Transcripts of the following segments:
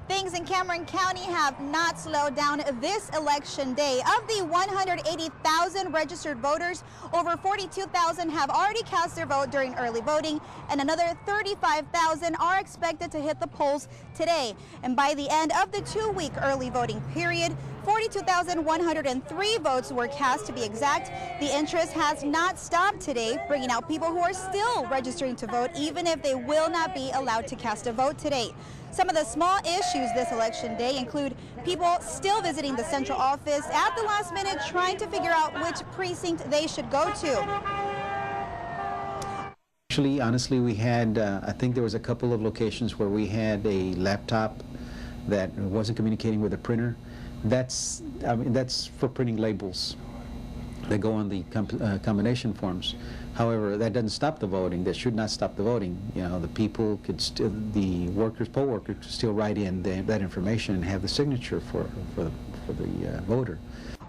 Things in Cameron County have not slowed down this election day. Of the 180,000 registered voters, over 42,000 have already cast their vote during early voting, and another 35,000 are expected to hit the polls today. And by the end of the 2-week early voting period, 42,103 votes were cast to be exact. The interest has not stopped today, bringing out people who are still registering to vote, even if they will not be allowed to cast a vote today. Some of the small issues this election day include people still visiting the central office at the last minute, trying to figure out which precinct they should go to. Actually, honestly, we had, I think there was a couple of locations where we had a laptop that wasn't communicating with a printer. That's for printing labels that go on the combination forms. However, that doesn't stop the voting. That should not stop the voting. You know, the people could still, the workers, poll workers, could still write in that information and have the signature for the voter.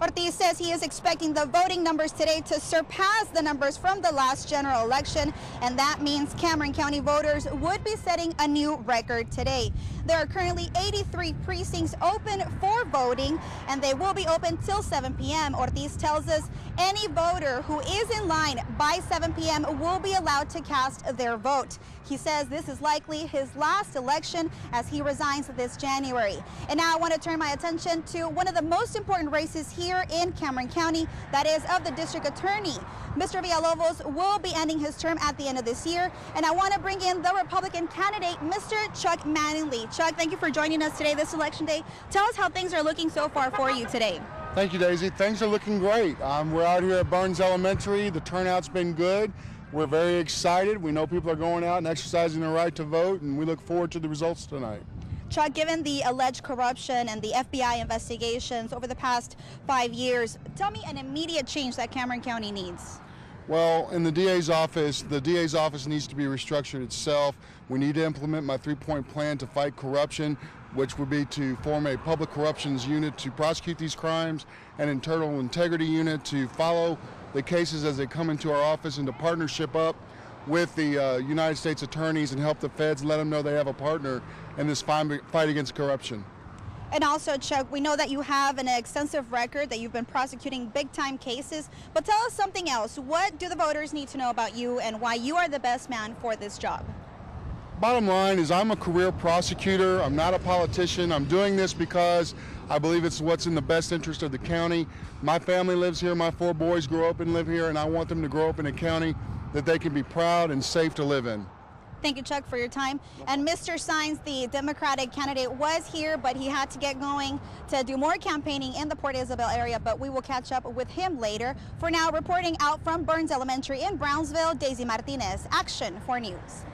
Ortiz says he is expecting the voting numbers today to surpass the numbers from the last general election, and that means Cameron County voters would be setting a new record today. There are currently 83 precincts open for voting, and they will be open till 7 p.m. Ortiz tells us any voter who is in line by 7 p.m. will be allowed to cast their vote. He says this is likely his last election as he resigns this January. And now I want to turn my attention to one of the most important races here in Cameron County, that is of the district attorney. Mr. Villalobos will be ending his term at the end of this year, and I want to bring in the Republican candidate, Mr. Chuck Manningley. Chuck, thank you for joining us today this election day. Tell us how things are looking so far for you today. Thank you, Daisy. Things are looking great. We're out here at Burns Elementary. The turnout's been good. We're very excited. We know people are going out and exercising their right to vote, and we look forward to the results tonight. Chuck, given the alleged corruption and the FBI investigations over the past 5 years, tell me an immediate change that Cameron County needs. Well, in the DA's office needs to be restructured itself. We need to implement my 3-point plan to fight corruption, which would be to form a public corruptions unit to prosecute these crimes, an internal integrity unit to follow the cases as they come into our office, and to partnership up with the United States attorneys and help the feds let them know they have a partner in this fight against corruption. And also, Chuck, we know that you have an extensive record, that you've been prosecuting big-time cases, but tell us something else. What do the voters need to know about you and why you are the best man for this job? Bottom line is I'm a career prosecutor. I'm not a politician. I'm doing this because I believe it's what's in the best interest of the county. My family lives here. My 4 boys grow up and live here, and I want them to grow up in a county that they can be proud and safe to live in. Thank you, Chuck, for your time. And Mr. Sines, the Democratic candidate, was here, but he had to get going to do more campaigning in the Port Isabel area, but we will catch up with him later. For now, reporting out from Burns Elementary in Brownsville, Daisy Martinez, Action 4 News.